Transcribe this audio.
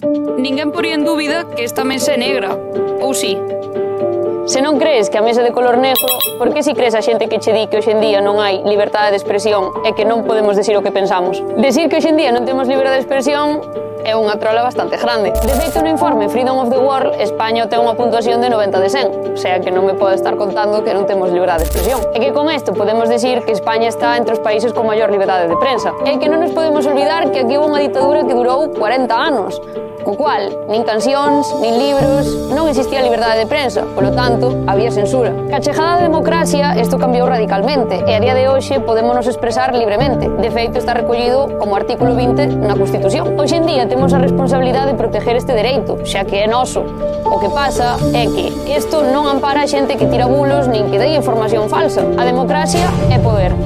Ninguén poría en dúbida que esta mesa é negra, ou si? Se non crees que a mesa é de color negro, por que si crees a xente que che di que hoxe en día non hai liberdade de expresión e que non podemos decir o que pensamos? Decir que hoxe en día non temos liberdade de expresión é unha trola bastante grande. De feito, no informe Freedom of the World, España ten unha puntuación de 90 de 100, o sea que non me pode estar contando que non temos liberdade de expresión. E que con isto podemos decir que España está entre os países con maior liberdade de prensa. E que non nos podemos olvidar que aquí houve unha ditadura que durou 40 anos, co cual, nin cancións, nin libros, non existía liberdade de prensa, polo tanto, había censura. Ca chegada da democracia, isto cambiou radicalmente, e a día de hoxe podémonos expresar libremente. De feito, está recollido como artículo 20 na Constitución. Hoxe en día temos a responsabilidade de proteger este dereito, xa que é noso. O que pasa é que isto non ampara a xente que tira bulos nin que dé información falsa. A democracia é poder.